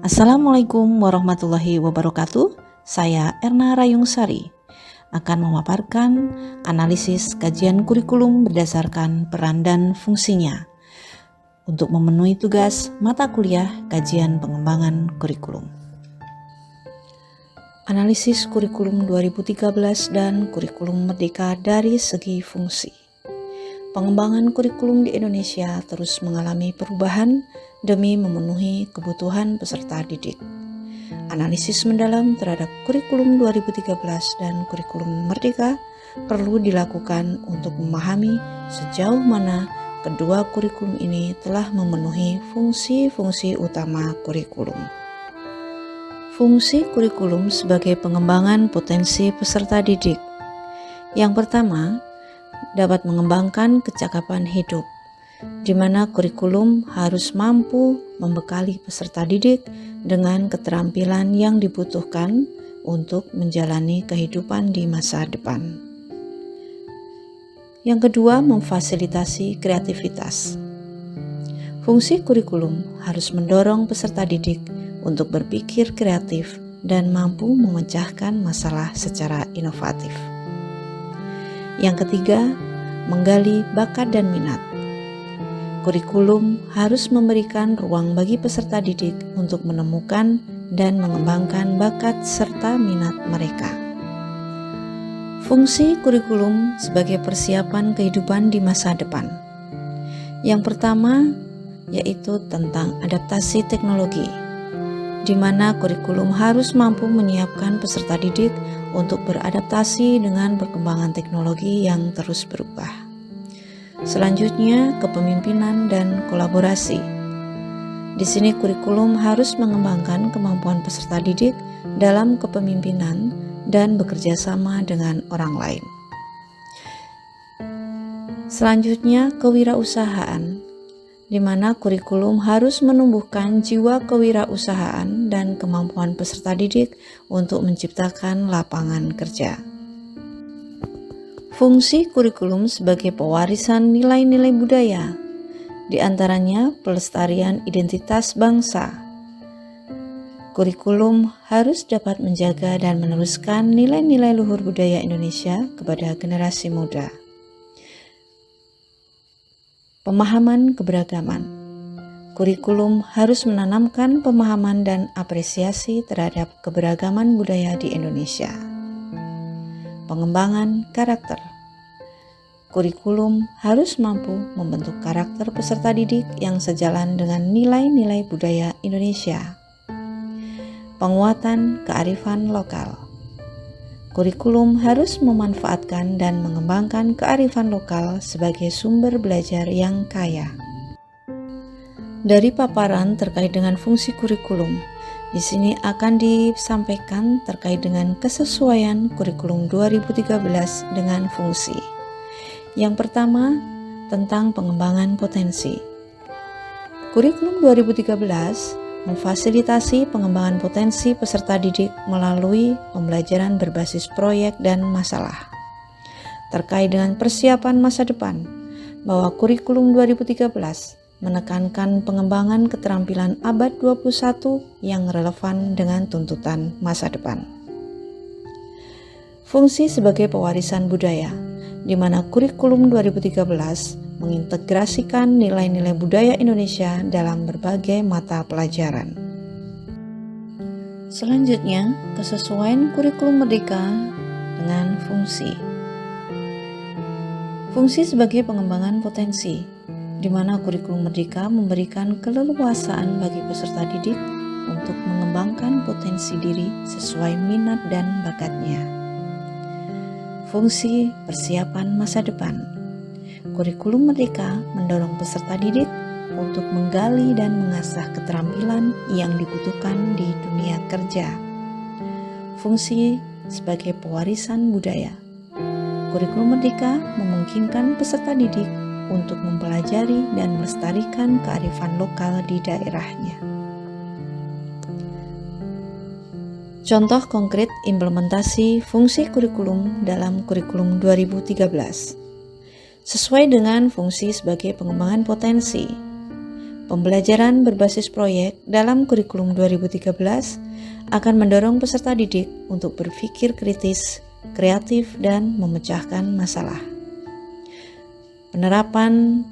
Assalamualaikum warahmatullahi wabarakatuh. Saya Erna Rayungsari akan memaparkan analisis kajian kurikulum berdasarkan peran dan fungsinya untuk memenuhi tugas mata kuliah kajian pengembangan kurikulum. Analisis kurikulum 2013 dan kurikulum merdeka dari segi fungsi. Pengembangan kurikulum di Indonesia terus mengalami perubahan demi memenuhi kebutuhan peserta didik. Analisis mendalam terhadap kurikulum 2013 dan kurikulum merdeka perlu dilakukan untuk memahami sejauh mana kedua kurikulum ini telah memenuhi fungsi-fungsi utama kurikulum. Fungsi kurikulum sebagai pengembangan potensi peserta didik. Yang pertama, dapat mengembangkan kecakapan hidup, di mana kurikulum harus mampu membekali peserta didik dengan keterampilan yang dibutuhkan untuk menjalani kehidupan di masa depan. Yang kedua, memfasilitasi kreativitas. Fungsi kurikulum harus mendorong peserta didik untuk berpikir kreatif dan mampu memecahkan masalah secara inovatif. Yang ketiga, menggali bakat dan minat. Kurikulum harus memberikan ruang bagi peserta didik untuk menemukan dan mengembangkan bakat serta minat mereka. Fungsi kurikulum sebagai persiapan kehidupan di masa depan. Yang pertama, yaitu tentang adaptasi teknologi, di mana kurikulum harus mampu menyiapkan peserta didik untuk beradaptasi dengan perkembangan teknologi yang terus berubah. Selanjutnya, kepemimpinan dan kolaborasi. Di sini kurikulum harus mengembangkan kemampuan peserta didik dalam kepemimpinan dan bekerja sama dengan orang lain. Selanjutnya, kewirausahaan, di mana kurikulum harus menumbuhkan jiwa kewirausahaan dan kemampuan peserta didik untuk menciptakan lapangan kerja. Fungsi kurikulum sebagai pewarisan nilai-nilai budaya, di antaranya pelestarian identitas bangsa. Kurikulum harus dapat menjaga dan meneruskan nilai-nilai luhur budaya Indonesia kepada generasi muda. Pemahaman keberagaman. Kurikulum harus menanamkan pemahaman dan apresiasi terhadap keberagaman budaya di Indonesia. Pengembangan karakter. Kurikulum harus mampu membentuk karakter peserta didik yang sejalan dengan nilai-nilai budaya Indonesia. Penguatan kearifan lokal. Kurikulum harus memanfaatkan dan mengembangkan kearifan lokal sebagai sumber belajar yang kaya. Dari paparan terkait dengan fungsi kurikulum, di sini akan disampaikan terkait dengan kesesuaian kurikulum 2013 dengan fungsi. Yang pertama, tentang pengembangan potensi. Kurikulum 2013 memfasilitasi pengembangan potensi peserta didik melalui pembelajaran berbasis proyek dan masalah. Terkait dengan persiapan masa depan, bahwa kurikulum 2013 menekankan pengembangan keterampilan abad 21 yang relevan dengan tuntutan masa depan. Fungsi sebagai pewarisan budaya, di mana kurikulum 2013 mengintegrasikan nilai-nilai budaya Indonesia dalam berbagai mata pelajaran. Selanjutnya, kesesuaian kurikulum merdeka dengan fungsi. Fungsi sebagai pengembangan potensi, di mana kurikulum merdeka memberikan keleluasaan bagi peserta didik untuk mengembangkan potensi diri sesuai minat dan bakatnya. Fungsi persiapan masa depan. Kurikulum merdeka mendorong peserta didik untuk menggali dan mengasah keterampilan yang dibutuhkan di dunia kerja. Fungsi sebagai pewarisan budaya. Kurikulum merdeka memungkinkan peserta didik untuk mempelajari dan melestarikan kearifan lokal di daerahnya. Contoh konkret implementasi fungsi kurikulum dalam kurikulum 2013. Sesuai dengan fungsi sebagai pengembangan potensi, Pembelajaran berbasis proyek dalam kurikulum 2013 akan mendorong peserta didik untuk berpikir kritis, kreatif, dan memecahkan masalah. Penerapan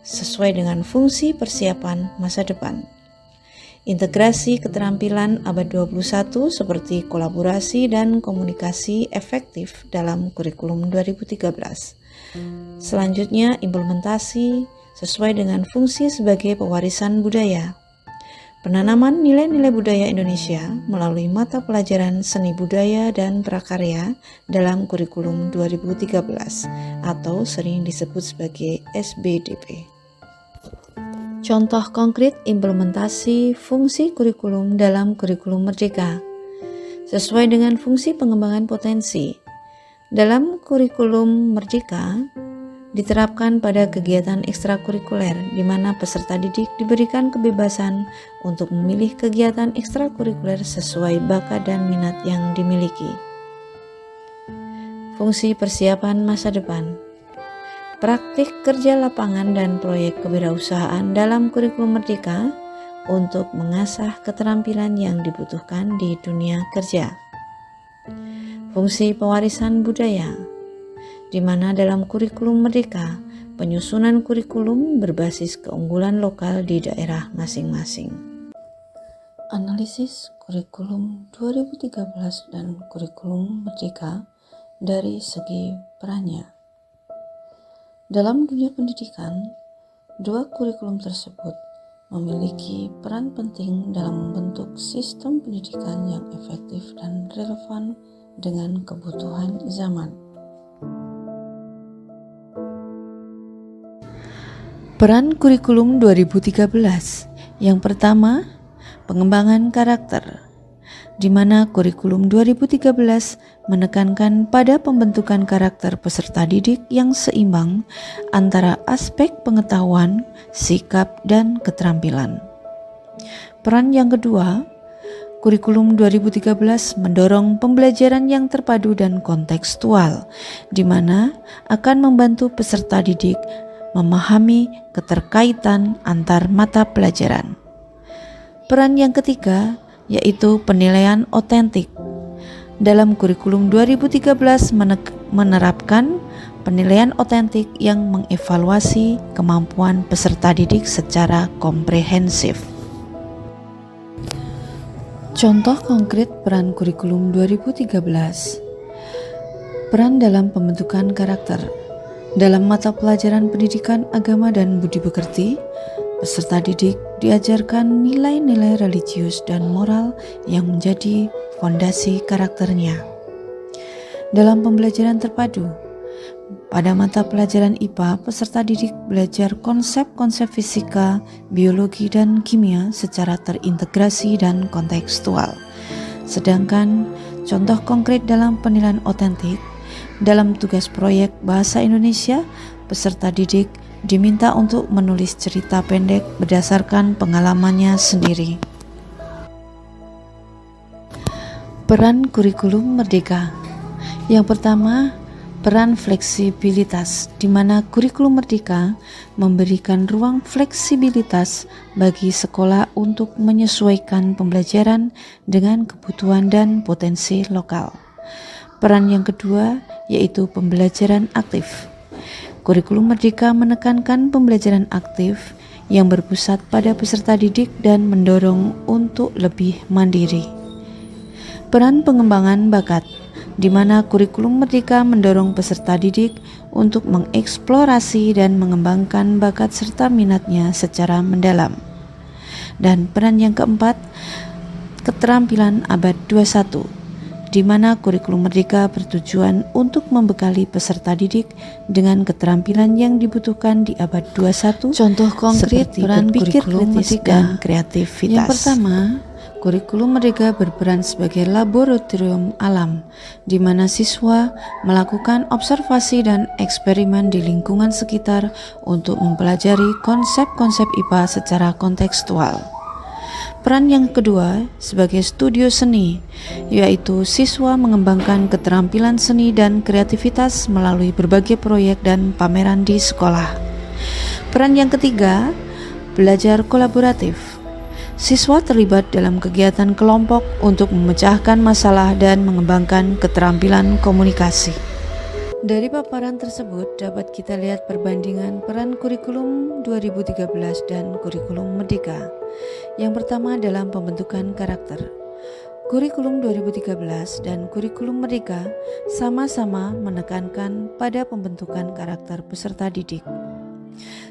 sesuai dengan fungsi persiapan masa depan. Integrasi keterampilan abad 21 seperti kolaborasi dan komunikasi efektif dalam kurikulum 2013. Selanjutnya, implementasi sesuai dengan fungsi sebagai pewarisan budaya. Penanaman nilai-nilai budaya Indonesia melalui mata pelajaran seni budaya dan prakarya dalam kurikulum 2013 atau sering disebut sebagai SBDP. Contoh konkret implementasi fungsi kurikulum dalam kurikulum Merdeka sesuai dengan fungsi pengembangan potensi. Dalam kurikulum Merdeka diterapkan pada kegiatan ekstrakurikuler di mana peserta didik diberikan kebebasan untuk memilih kegiatan ekstrakurikuler sesuai bakat dan minat yang dimiliki. Fungsi persiapan masa depan. Praktik kerja lapangan dan proyek kewirausahaan dalam kurikulum Merdeka untuk mengasah keterampilan yang dibutuhkan di dunia kerja. Fungsi pewarisan budaya, di mana dalam kurikulum Merdeka, penyusunan kurikulum berbasis keunggulan lokal di daerah masing-masing. Analisis kurikulum 2013 dan kurikulum Merdeka dari segi perannya. Dalam dunia pendidikan, dua kurikulum tersebut memiliki peran penting dalam membentuk sistem pendidikan yang efektif dan relevan dengan kebutuhan zaman. Peran kurikulum 2013. Yang pertama, pengembangan karakter, di mana kurikulum 2013 menekankan pada pembentukan karakter peserta didik yang seimbang antara aspek pengetahuan, sikap, dan keterampilan. Peran yang kedua, kurikulum 2013 mendorong pembelajaran yang terpadu dan kontekstual, di mana akan membantu peserta didik memahami keterkaitan antar mata pelajaran. Peran yang ketiga yaitu penilaian otentik. Dalam kurikulum 2013 menerapkan penilaian otentik yang mengevaluasi kemampuan peserta didik secara komprehensif. Contoh konkret peran kurikulum 2013. Peran dalam pembentukan karakter. Dalam mata pelajaran pendidikan agama dan budi pekerti, peserta didik diajarkan nilai-nilai religius dan moral yang menjadi fondasi karakternya. Dalam pembelajaran terpadu, pada mata pelajaran IPA, peserta didik belajar konsep-konsep fisika, biologi, dan kimia secara terintegrasi dan kontekstual. Sedangkan contoh konkret dalam penilaian otentik, dalam tugas proyek Bahasa Indonesia, peserta didik diminta untuk menulis cerita pendek berdasarkan pengalamannya sendiri. Peran kurikulum Merdeka. Yang pertama, peran fleksibilitas, di mana kurikulum Merdeka memberikan ruang fleksibilitas bagi sekolah untuk menyesuaikan pembelajaran dengan kebutuhan dan potensi lokal. Peran yang kedua yaitu pembelajaran aktif. Kurikulum Merdeka menekankan pembelajaran aktif yang berpusat pada peserta didik dan mendorong untuk lebih mandiri. Peran pengembangan bakat, di mana kurikulum Merdeka mendorong peserta didik untuk mengeksplorasi dan mengembangkan bakat serta minatnya secara mendalam. Dan peran yang keempat, keterampilan abad 21, di mana kurikulum Merdeka bertujuan untuk membekali peserta didik dengan keterampilan yang dibutuhkan di abad 21. Contoh konkret peran kurikulum Merdeka dan kreativitas. Yang pertama, kurikulum Merdeka berperan sebagai laboratorium alam, di mana siswa melakukan observasi dan eksperimen di lingkungan sekitar untuk mempelajari konsep-konsep IPA secara kontekstual. Peran yang kedua sebagai studio seni, yaitu siswa mengembangkan keterampilan seni dan kreativitas melalui berbagai proyek dan pameran di sekolah. Peran yang ketiga, Belajar kolaboratif. Siswa terlibat dalam kegiatan kelompok untuk memecahkan masalah dan mengembangkan keterampilan komunikasi. Dari paparan tersebut dapat kita lihat perbandingan peran kurikulum 2013 dan kurikulum Merdeka. Yang pertama dalam pembentukan karakter. Kurikulum 2013 dan kurikulum Merdeka sama-sama menekankan pada pembentukan karakter peserta didik.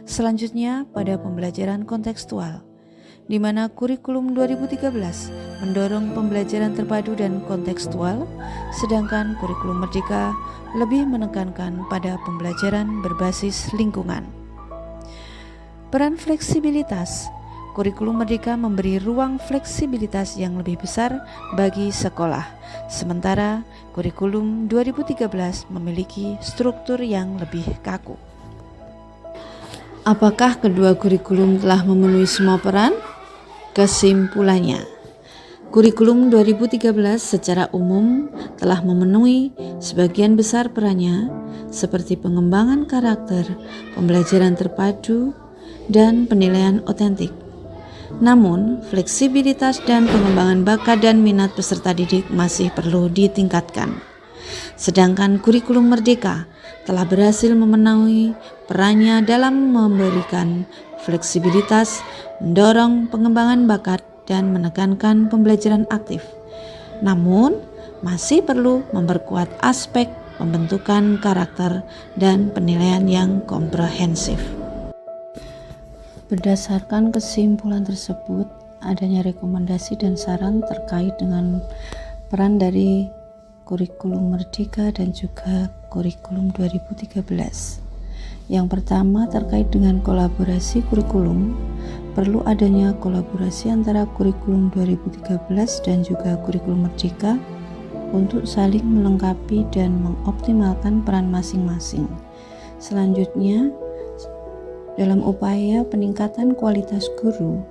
Selanjutnya pada pembelajaran kontekstual, di mana kurikulum 2013 mendorong pembelajaran terpadu dan kontekstual, sedangkan kurikulum Merdeka lebih menekankan pada pembelajaran berbasis lingkungan. Peran fleksibilitas. Kurikulum Merdeka memberi ruang fleksibilitas yang lebih besar bagi sekolah, sementara kurikulum 2013 memiliki struktur yang lebih kaku. Apakah kedua kurikulum telah memenuhi semua peran? Kesimpulannya, kurikulum 2013 secara umum telah memenuhi sebagian besar perannya seperti pengembangan karakter, pembelajaran terpadu, dan penilaian otentik. Namun, fleksibilitas dan pengembangan bakat dan minat peserta didik masih perlu ditingkatkan. Sedangkan kurikulum Merdeka telah berhasil memenuhi perannya dalam memberikan fleksibilitas, mendorong pengembangan bakat, dan menekankan pembelajaran aktif. Namun, masih perlu memperkuat aspek pembentukan karakter dan penilaian yang komprehensif. Berdasarkan kesimpulan tersebut, adanya rekomendasi dan saran terkait dengan peran dari kurikulum Merdeka dan juga kurikulum 2013. Yang pertama terkait dengan kolaborasi kurikulum, perlu adanya kolaborasi antara kurikulum 2013 dan juga kurikulum Merdeka untuk saling melengkapi dan mengoptimalkan peran masing-masing. Selanjutnya, dalam upaya peningkatan kualitas guru,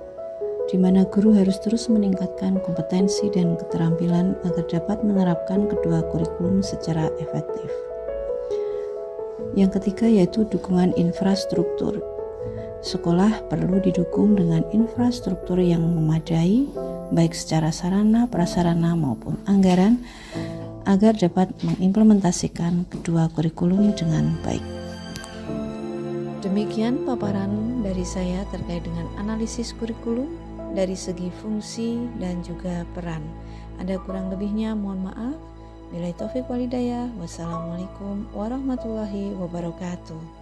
di mana guru harus terus meningkatkan kompetensi dan keterampilan agar dapat menerapkan kedua kurikulum secara efektif. Yang ketiga yaitu dukungan infrastruktur. Sekolah perlu didukung dengan infrastruktur yang memadai, baik secara sarana, prasarana maupun anggaran, agar dapat mengimplementasikan kedua kurikulum dengan baik. Demikian paparan dari saya terkait dengan analisis kurikulum dari segi fungsi dan juga peran. Ada kurang lebihnya mohon maaf. Billahi taufiq wal hidayah. Wassalamualaikum warahmatullahi wabarakatuh.